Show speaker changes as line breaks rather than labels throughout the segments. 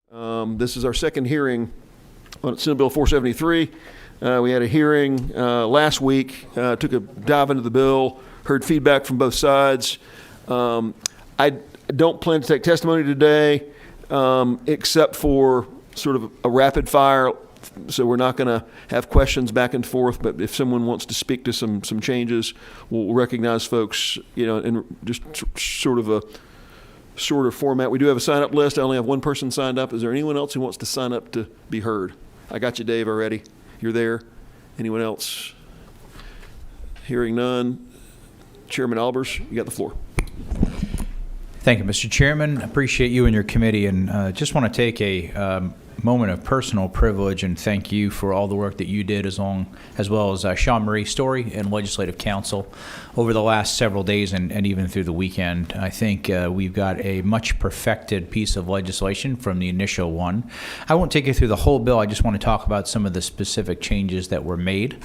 This is our second hearing on Senate Bill 473. We had a hearing last week, took a dive into the bill, heard feedback from both sides. I don't plan to take testimony today, except for sort of a rapid fire. So we're not going to have questions back and forth, but if someone wants to speak to some changes, we'll recognize folks, in just sort of a shorter format. We do have a sign-up list. I only have one person signed up. Is there anyone else who wants to sign up to be heard? I got you, Dave, already. You're there. Anyone else? Hearing none. Chairman Albers, you got the floor.
Thank you, Mr. Chairman. Appreciate you and your committee, and just want to take a moment of personal privilege and thank you for all the work that you did, as well as Sean Marie Story and Legislative Council over the last several days and even through the weekend. I think we've got a much perfected piece of legislation from the initial one. I won't take you through the whole bill. I just want to talk about some of the specific changes that were made.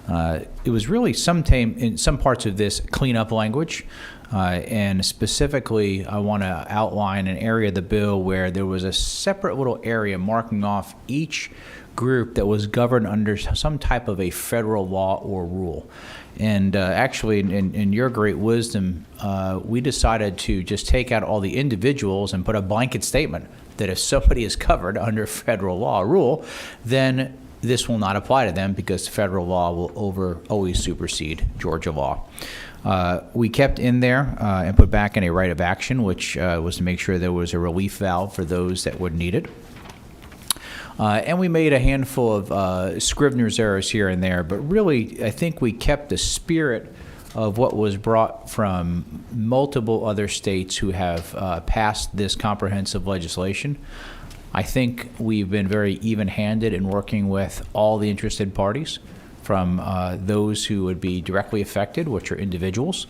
It was really in some parts of this cleanup language. And specifically, I want to outline an area of the bill where there was a separate little area marking off each group that was governed under some type of a federal law or rule. And actually, in your great wisdom, we decided to just take out all the individuals and put a blanket statement that if somebody is covered under federal law or rule, then this will not apply to them because federal law will always supersede Georgia law. We kept in there and put back in a right of action, which was to make sure there was a relief valve for those that would need it. And we made a handful of Scrivener's errors here and there, but really I think we kept the spirit of what was brought from multiple other states who have passed this comprehensive legislation. I think we've been very even-handed in working with all the interested parties, from those who would be directly affected, which are individuals,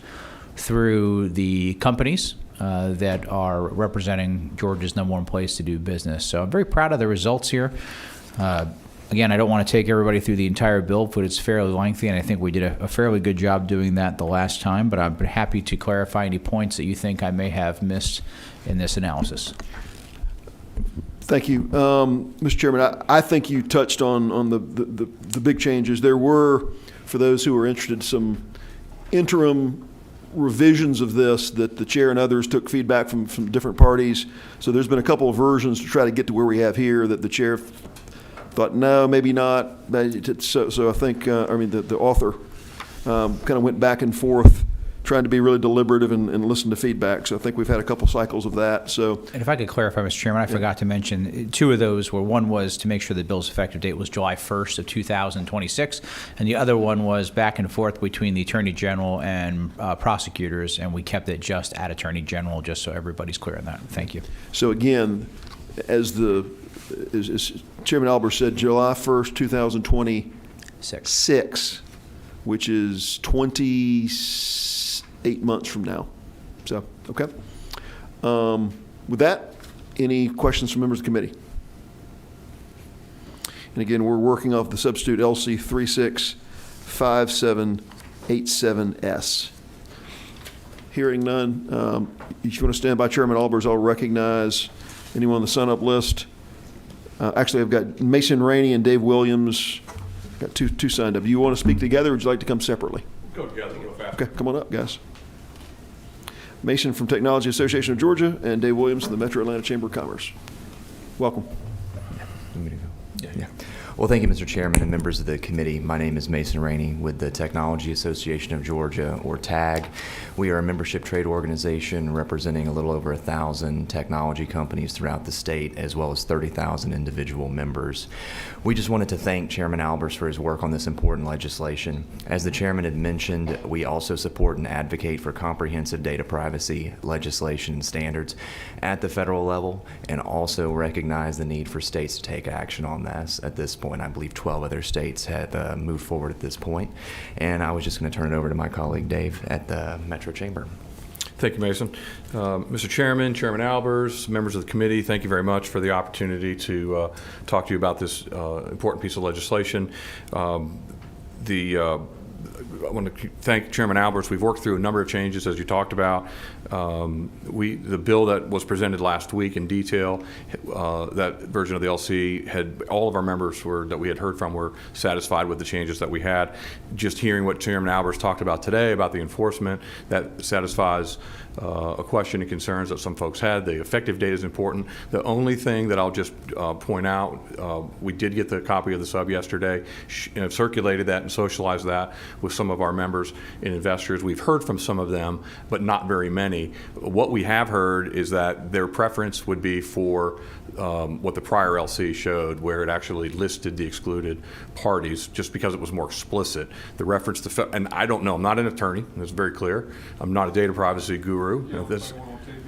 through the companies that are representing Georgia's #1 place to do business. So I'm very proud of the results here. Again, I don't want to take everybody through the entire bill, but it's fairly lengthy, and I think we did a fairly good job doing that the last time, but I'm happy to clarify any points that you think I may have missed in this analysis.
Thank you. Mr. Chairman, I think you touched on the big changes. There were, for those who are interested, some interim revisions of this that the chair and others took feedback from different parties. So there's been a couple of versions to try to get to where we have here that the chair thought, no, maybe not. So I think, the author kind of went back and forth, trying to be really deliberative and listen to feedback. So I think we've had a couple cycles of that. So,
and if I could clarify, Mr. Chairman, I forgot to mention two of those were, one was to make sure the bill's effective date was July 1st of 2026, and the other one was back and forth between the Attorney General and prosecutors, and we kept it just at Attorney General, just so everybody's clear on that. Thank you.
So again, as Chairman Albers said, July 1st, 2026, which is 28 months from now. So, okay. With that, any questions from members of the committee? And again, we're working off the substitute LC 365787S. Hearing none, if you want to stand by Chairman Albers, I'll recognize anyone on the sign-up list. Actually, I've got Mason Rainey and Dave Williams. Got two signed up. Do you want to speak together, or would you like to come separately?
Go together, go fast.
Okay, come on up, guys. Mason from Technology Association of Georgia and Dave Williams from the Metro Atlanta Chamber of Commerce. Welcome.
Want me to go? Yeah. Well, thank you, Mr. Chairman and members of the committee. My name is Mason Rainey with the Technology Association of Georgia, or TAG. We are a membership trade organization representing a little over 1,000 technology companies throughout the state, as well as 30,000 individual members. We just wanted to thank Chairman Albers for his work on this important legislation. As the chairman had mentioned, we also support and advocate for comprehensive data privacy legislation and standards at the federal level, and also recognize the need for states to take action on this at this point. I believe 12 other states have moved forward at this point. And I was just going to turn it over to my colleague Dave at the Metro Chamber.
Thank you, Mason. Mr. Chairman, Chairman Albers, members of the committee, thank you very much for the opportunity to talk to you about this important piece of legislation. The I want to thank Chairman Albers. We've worked through a number of changes, as you talked about. The bill that was presented last week in detail, that version of the LC had all of our members that we had heard from were satisfied with the changes that we had. Just hearing what Chairman Albers talked about today about the enforcement, that satisfies a question and concerns that some folks had. The effective date is important. The only thing that I'll just point out, we did get the copy of the sub yesterday, circulated that and socialized that with some of our members and investors. We've heard from some of them, but not very many. What we have heard is that their preference would be for what the prior LC showed, where it actually listed the excluded parties just because it was more explicit. The reference to, and I don't know, I'm not an attorney, that's very clear. I'm not a data privacy guru.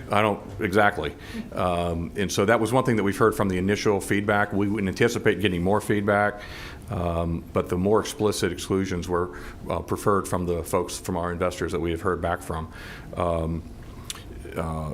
I don't, exactly. And so that was one thing that we've heard from the initial feedback. We would anticipate getting more feedback, but the more explicit exclusions were preferred from the folks, from our investors that we have heard back from.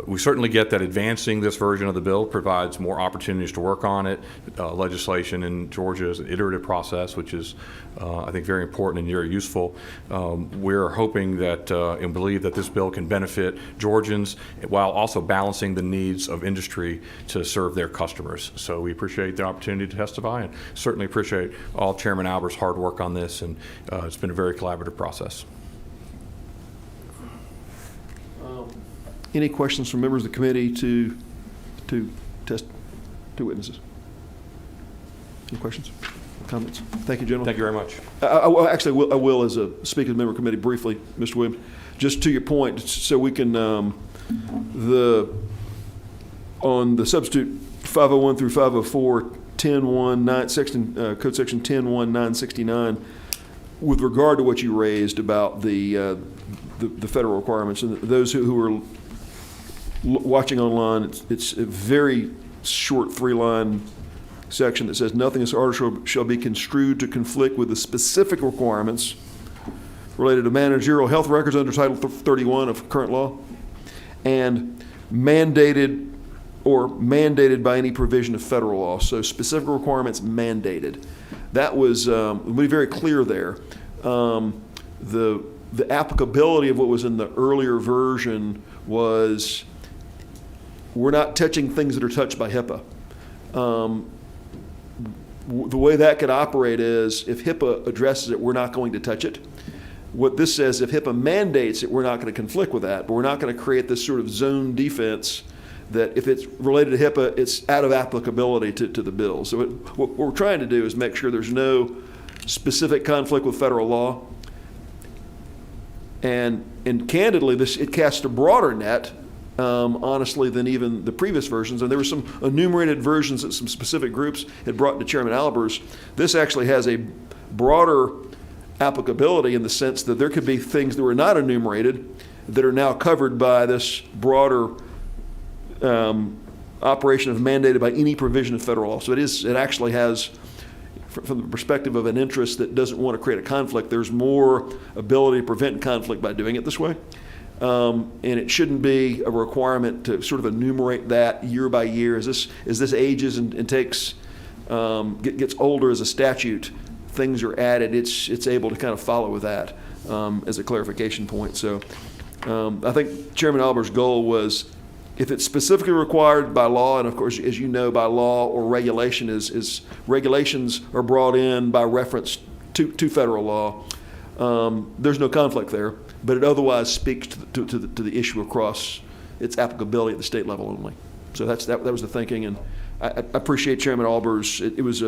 We certainly get that advancing this version of the bill provides more opportunities to work on it. Legislation in Georgia is an iterative process, which is, I think, very important and very useful. We're hoping that and believe that this bill can benefit Georgians while also balancing the needs of industry to serve their customers. So we appreciate the opportunity to testify and certainly appreciate all Chairman Albers' hard work on this, and it's been a very collaborative process.
Any questions from members of the committee to witnesses? Any questions, comments? Thank you, gentlemen.
Thank you very much.
I will, as a speaker of the member committee, briefly, Mr. Williams, just to your point, so we can, on the substitute 501 through 504, 10.1, code section 10.1.969, with regard to what you raised about the federal requirements, and those who are watching online, it's a very short 3-line section that says nothing is artificial shall be construed to conflict with the specific requirements related to managerial health records under Title 31 of current law, and mandated by any provision of federal law. So specific requirements mandated. That was we'll be very clear there. The applicability of what was in the earlier version was, we're not touching things that are touched by HIPAA. The way that could operate is, if HIPAA addresses it, we're not going to touch it. What this says, if HIPAA mandates it, we're not going to conflict with that, but we're not going to create this sort of zone defense that if it's related to HIPAA, it's out of applicability to the bill. So what we're trying to do is make sure there's no specific conflict with federal law. And candidly, it casts a broader net, honestly, than even the previous versions. And there were some enumerated versions that some specific groups had brought to Chairman Albers. This actually has a broader applicability in the sense that there could be things that were not enumerated that are now covered by this broader operation of mandated by any provision of federal law. So it actually has, from the perspective of an interest that doesn't want to create a conflict, there's more ability to prevent conflict by doing it this way. And it shouldn't be a requirement to sort of enumerate that year by year. As this ages and takes gets older as a statute, things are added. It's able to kind of follow with that as a clarification point. So I think Chairman Albers' goal was, if it's specifically required by law, and of course, as you know, by law or regulation, is regulations are brought in by reference to federal law. There's no conflict there, but it otherwise speaks to the issue across its applicability at the state level only. So that was the thinking, and I appreciate Chairman Albers. It was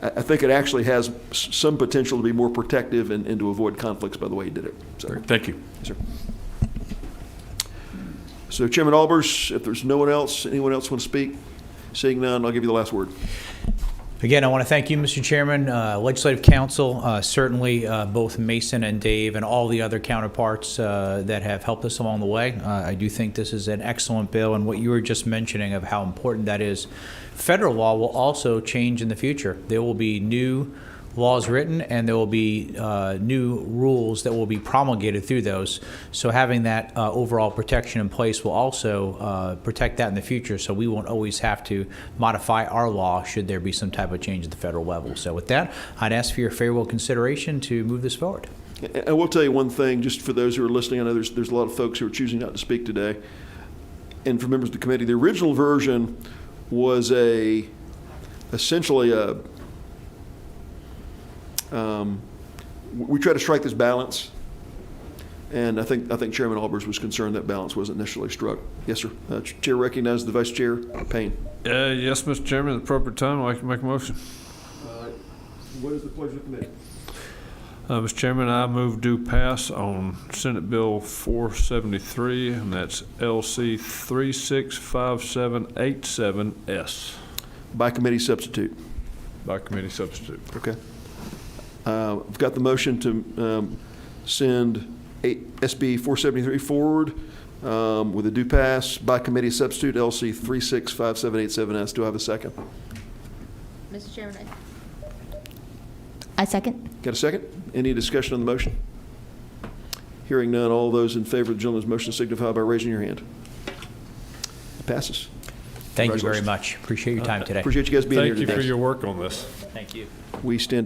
I think it actually has some potential to be more protective and to avoid conflicts by the way he did it. So,
thank you.
Yes, sir. So Chairman Albers, if there's anyone else want to speak? Seeing none, I'll give you the last word.
Again, I want to thank you, Mr. Chairman, Legislative Council, certainly both Mason and Dave and all the other counterparts that have helped us along the way. I do think this is an excellent bill, and what you were just mentioning of how important that is. Federal law will also change in the future. There will be new laws written, and there will be new rules that will be promulgated through those. So having that overall protection in place will also protect that in the future, so we won't always have to modify our law should there be some type of change at the federal level. So with that, I'd ask for your favorable consideration to move this forward.
I will tell you one thing, just for those who are listening. I know there's a lot of folks who are choosing not to speak today. And for members of the committee, the original version was essentially a we try to strike this balance, and I think Chairman Albers was concerned that balance wasn't initially struck. Yes, sir. Chair recognizes the Vice Chair Payne.
Yes, Mr. Chairman, at the appropriate time, I'd like to make a motion.
What is the pleasure of the committee?
Mr. Chairman, I move due pass on Senate Bill 473, and that's LC 365787S.
By committee substitute.
By committee substitute.
Okay. I've got the motion to send SB 473 forward with a due pass by committee substitute LC 365787S. Do I have a second?
Mr. Chairman, I second.
Got a second? Any discussion on the motion? Hearing none, all those in favor of the gentleman's motion signify by raising your hand. It passes.
Thank you very
Congratulations.
much. Appreciate your time today.
Appreciate you guys being here
Thank you
today.
for your work on this.
Thank you.
We stand